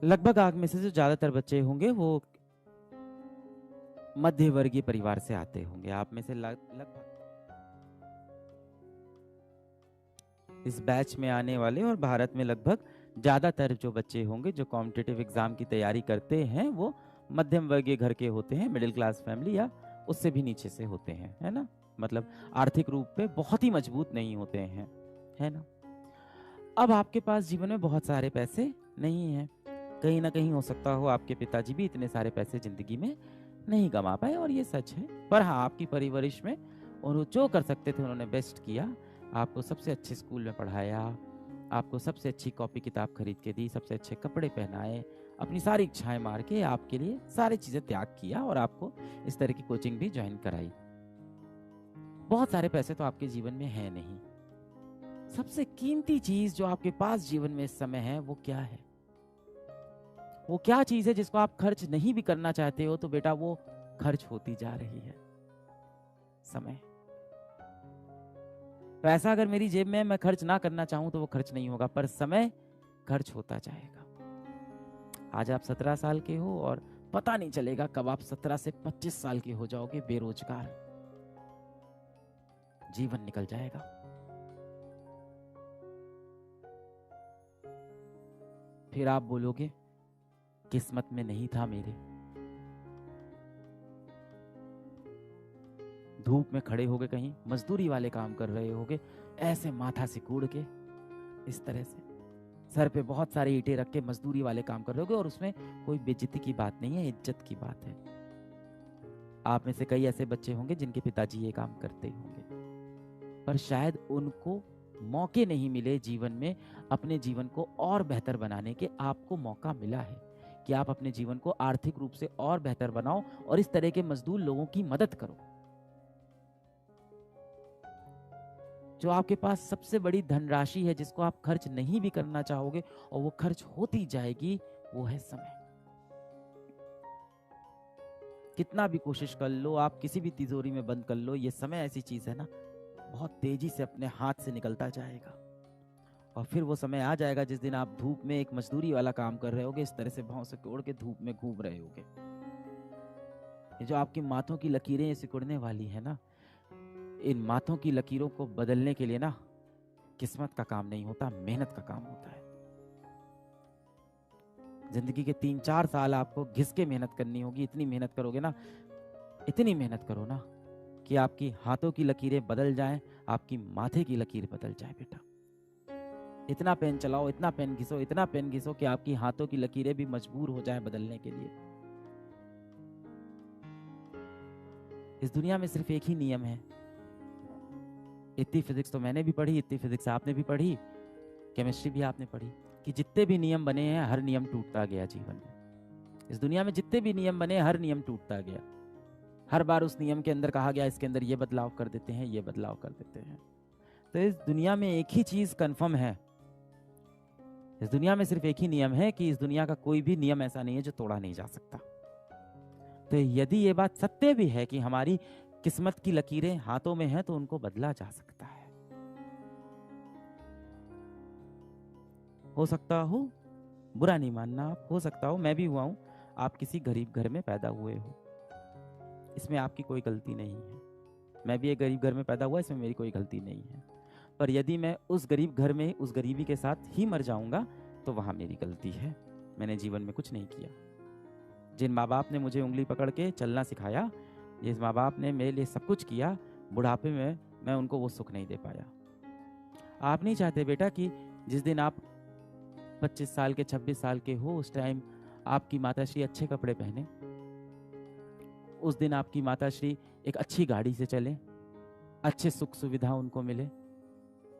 लगभग आप में से जो ज्यादातर बच्चे होंगे वो मध्य वर्गीय परिवार से आते होंगे। आप में से लगभग इस बैच में आने वाले और भारत में लगभग ज्यादातर जो बच्चे होंगे जो कॉम्पिटिटिव एग्जाम की तैयारी करते हैं वो मध्यम वर्गीय घर के होते हैं, मिडिल क्लास फैमिली या उससे भी नीचे से होते हैं, है ना। मतलब आर्थिक रूप पे बहुत ही मजबूत नहीं होते हैं, है ना। अब आपके पास जीवन में बहुत सारे पैसे नहीं हैं, कहीं ना कहीं हो सकता हो आपके पिताजी भी इतने सारे पैसे जिंदगी में नहीं कमा पाए, और ये सच है। पर हाँ, आपकी परवरिश में उन्होंने जो कर सकते थे उन्होंने बेस्ट किया। आपको सबसे अच्छे स्कूल में पढ़ाया, आपको सबसे अच्छी कॉपी किताब खरीद के दी, सबसे अच्छे कपड़े पहनाए, अपनी सारी इच्छाएं मार के आपके लिए सारी चीजें त्याग किया और आपको इस तरह की कोचिंग भी ज्वाइन कराई। बहुत सारे पैसे तो आपके जीवन में है नहीं। सबसे कीमती चीज जो आपके पास जीवन में इस समय है वो क्या है? वो क्या चीज है जिसको आप खर्च नहीं भी करना चाहते हो तो बेटा वो खर्च होती जा रही है? समय। पैसा अगर मेरी जेब में मैं खर्च ना करना चाहूं तो वो खर्च नहीं होगा, पर समय खर्च होता जाएगा। आज आप 17 साल के हो और पता नहीं चलेगा कब आप 17 से 25 साल के हो जाओगे बेरोजगार। जीवन निकल जाएगा। फिर आप बोलोगे किस्मत में नहीं था मेरे। धूप में खड़े होगे, कहीं मजदूरी वाले काम कर रहे होगे, ऐसे माथा सिकुड़ के, इस तरह से सर पे बहुत सारे ईंटें रख के मजदूरी वाले काम कर रहे होगे, और उसमें कोई बेइज्जती की बात नहीं है, इज्जत की बात है। आप में से कई ऐसे बच्चे होंगे जिनके पिताजी ये काम करते होंगे, पर शायद उनको मौके नहीं मिले जीवन में अपने जीवन को और बेहतर बनाने के। आपको मौका मिला है कि आप अपने जीवन को आर्थिक रूप से और बेहतर बनाओ और इस तरह के मजदूर लोगों की मदद करो। जो आपके पास सबसे बड़ी धनराशि है जिसको आप खर्च नहीं भी करना चाहोगे और वो खर्च होती जाएगी, वो है समय। कितना भी कोशिश कर लो, आप किसी भी तिजोरी में बंद कर लो, ये समय ऐसी चीज है ना, बहुत तेजी से अपने हाथ से निकलता जाएगा। और फिर वो समय आ जाएगा जिस दिन आप धूप में एक मजदूरी वाला काम कर रहे होगे, इस तरह से भाव से कोड़ के धूप में घूम रहे होगे। ये जो आपकी माथों की लकीरें सिकुड़ने वाली है ना, इन माथों की लकीरों को बदलने के लिए ना किस्मत का काम नहीं होता, मेहनत का काम होता है। जिंदगी के 3-4 साल आपको घिस के मेहनत करनी होगी। इतनी मेहनत करोगे ना, इतनी मेहनत करो ना कि आपकी हाथों की लकीरें बदल जाएं, आपकी माथे की लकीर बदल जाए बेटा। इतना पेन चलाओ, इतना पेन घिसो, इतना पेन घिसो कि आपकी हाथों की लकीरें भी मजबूर हो जाएं बदलने के लिए। इस दुनिया में सिर्फ एक ही नियम है। इतनी फिजिक्स तो मैंने भी पढ़ी, इतनी फिजिक्स आपने भी पढ़ी, केमिस्ट्री भी आपने पढ़ी, कि जितने भी नियम बने हैं हर नियम टूटता गया जीवन में। इस दुनिया में जितने भी नियम बने हर नियम टूटता गया। हर बार उस नियम के अंदर कहा गया इसके अंदर ये बदलाव कर देते हैं, ये बदलाव कर देते हैं। तो इस दुनिया में एक ही चीज कंफर्म है, इस दुनिया में सिर्फ एक ही नियम है कि इस दुनिया का कोई भी नियम ऐसा नहीं है जो तोड़ा नहीं जा सकता। तो यदि ये बात सत्य भी है कि हमारी किस्मत की लकीरें हाथों में हैं तो उनको बदला जा सकता है। हो सकता हो, बुरा नहीं मानना आप, हो सकता हो मैं भी हुआ हूं, आप किसी गरीब घर में पैदा हुए हो, इसमें आपकी कोई गलती नहीं है। मैं भी एक गरीब घर में पैदा हुआ, इसमें मेरी कोई गलती नहीं है। पर यदि मैं उस गरीब घर में उस गरीबी के साथ ही मर जाऊंगा तो वहां मेरी गलती है। मैंने जीवन में कुछ नहीं किया। जिन माँ बाप ने मुझे उंगली पकड़ के चलना सिखाया, जिस माँ बाप ने मेरे लिए सब कुछ किया, बुढ़ापे में मैं उनको वो सुख नहीं दे पाया। आप नहीं चाहते बेटा कि जिस दिन आप 25 साल के 26 साल के हो उस टाइम आपकी माताश्री अच्छे कपड़े पहने, उस दिन आपकी माताश्री एक अच्छी गाड़ी से चले, अच्छे सुख सुविधा उनको मिले,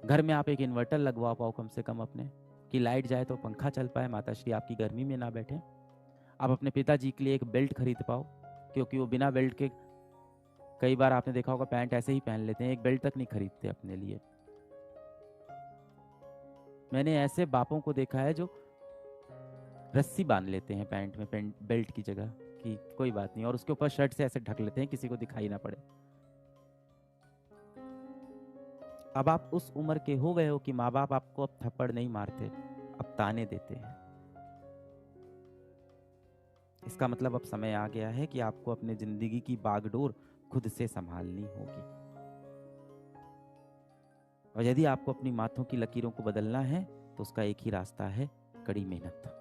घर में आप एक इन्वर्टर लगवा पाओ कम से कम अपने, कि लाइट जाए तो पंखा चल पाए, माताश्री आपकी गर्मी में ना बैठे। आप अपने पिताजी के लिए एक बेल्ट खरीद पाओ, क्योंकि वो बिना बेल्ट के, कई बार आपने देखा होगा पैंट ऐसे ही पहन लेते हैं, एक बेल्ट तक नहीं खरीदते अपने लिए। मैंने ऐसे बापों को देखा है जो रस्सी बांध लेते हैं पैंट में, पैंट बेल्ट की जगह, कि कोई बात नहीं, और उसके ऊपर शर्ट से ऐसे ढक लेते हैं किसी को दिखाई ना पड़े। अब आप उस उम्र के हो गए हो कि माँ बाप आपको अब थप्पड़ नहीं मारते, अब ताने देते हैं। इसका मतलब अब समय आ गया है कि आपको अपने जिंदगी की बागडोर खुद से संभालनी होगी। और यदि आपको अपनी माथों की लकीरों को बदलना है तो उसका एक ही रास्ता है, कड़ी मेहनत।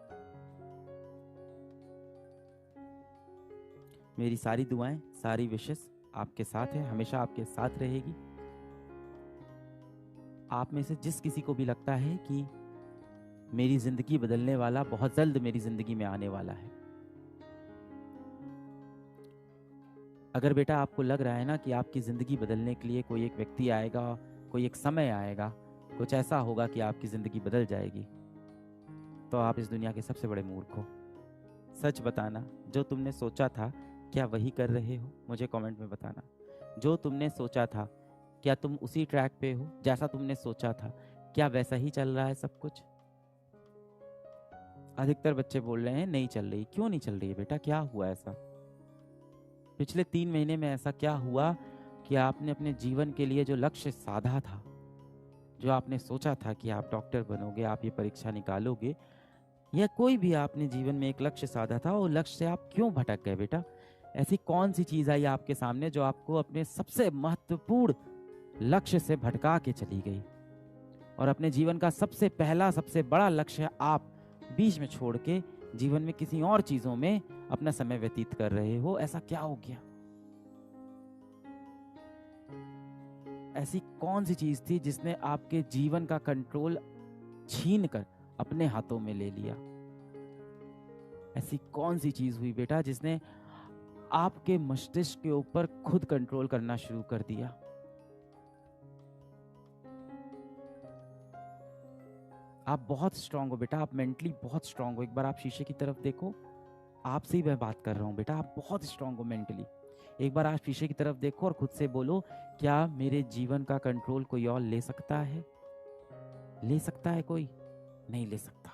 मेरी सारी दुआएं, सारी विशेस आपके साथ है, हमेशा आपके साथ रहेगी। आप में से जिस किसी को भी लगता है कि मेरी जिंदगी बदलने वाला बहुत जल्द मेरी जिंदगी में आने वाला है, अगर बेटा आपको लग रहा है ना कि आपकी जिंदगी बदलने के लिए कोई एक व्यक्ति आएगा, कोई एक समय आएगा, कुछ ऐसा होगा कि आपकी जिंदगी बदल जाएगी, तो आप इस दुनिया के सबसे बड़े मूर्ख हो। सच बताना, जो तुमने सोचा था क्या वही कर रहे हो? मुझे कमेंट में बताना। जो तुमने सोचा था क्या तुम उसी ट्रैक पे हो? जैसा तुमने सोचा था क्या वैसा ही चल रहा है सब कुछ? अधिकतर बच्चे बोल रहे हैं नहीं चल रही। क्यों नहीं चल रही है बेटा? क्या हुआ ऐसा? पिछले 3 महीने में ऐसा क्या हुआ कि आपने अपने जीवन के लिए जो लक्ष्य साधा था, जो आपने सोचा था कि आप डॉक्टर बनोगे, आप ये परीक्षा निकालोगे, या कोई भी आपने जीवन में एक लक्ष्य साधा था, वो लक्ष्य से आप क्यों भटक गए बेटा? ऐसी कौन सी चीज आई आपके सामने जो आपको अपने सबसे महत्वपूर्ण लक्ष्य से भटका के चली गई, और अपने जीवन का सबसे पहला सबसे बड़ा लक्ष्य आप बीच में छोड़ के जीवन में किसी और चीजों में अपना समय व्यतीत कर रहे हो? ऐसा क्या हो गया? ऐसी कौन सी चीज थी जिसने आपके जीवन का कंट्रोल छीन कर अपने हाथों में ले लिया? ऐसी कौन सी चीज हुई बेटा जिसने आपके मस्तिष्क के ऊपर खुद कंट्रोल करना शुरू कर दिया? आप बहुत स्ट्रांग हो बेटा, आप मेंटली बहुत स्ट्रांग हो। एक बार आप शीशे की तरफ देखो, आपसे ही मैं बात कर रहा हूँ बेटा, आप बहुत स्ट्रांग हो मेंटली। एक बार आप शीशे की तरफ देखो और खुद से बोलो, क्या मेरे जीवन का कंट्रोल कोई और ले सकता है? ले सकता है कोई? नहीं ले सकता।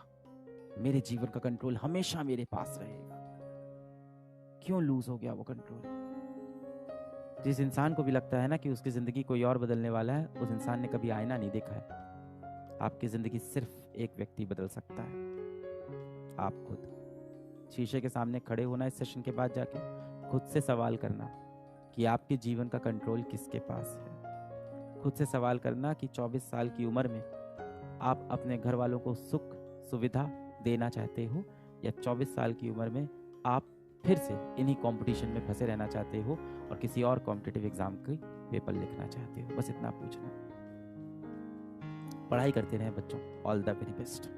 मेरे जीवन का कंट्रोल हमेशा मेरे पास रहेगा। क्यों लूज हो गया वो कंट्रोल? जिस इंसान को भी लगता है ना कि उसकी जिंदगी कोई और बदलने वाला है, उस इंसान ने कभी आईना नहीं देखा है। आपकी जिंदगी सिर्फ एक व्यक्ति बदल सकता है, आप खुद। शीशे के सामने खड़े होना इस सेशन के बाद जाके खुद से सवाल करना कि आपके जीवन का कंट्रोल किसके पास है। खुद से सवाल करना कि 24 साल की उम्र में आप अपने घर वालों को सुख सुविधा देना चाहते हो, या 24 साल की उम्र में आप फिर से इन्हीं कंपटीशन में फंसे रहना चाहते हो और किसी और कॉम्पिटिटिव एग्जाम की पेपर लिखना चाहते हो। बस इतना पूछना। पढ़ाई करते रहें बच्चों। All the very best.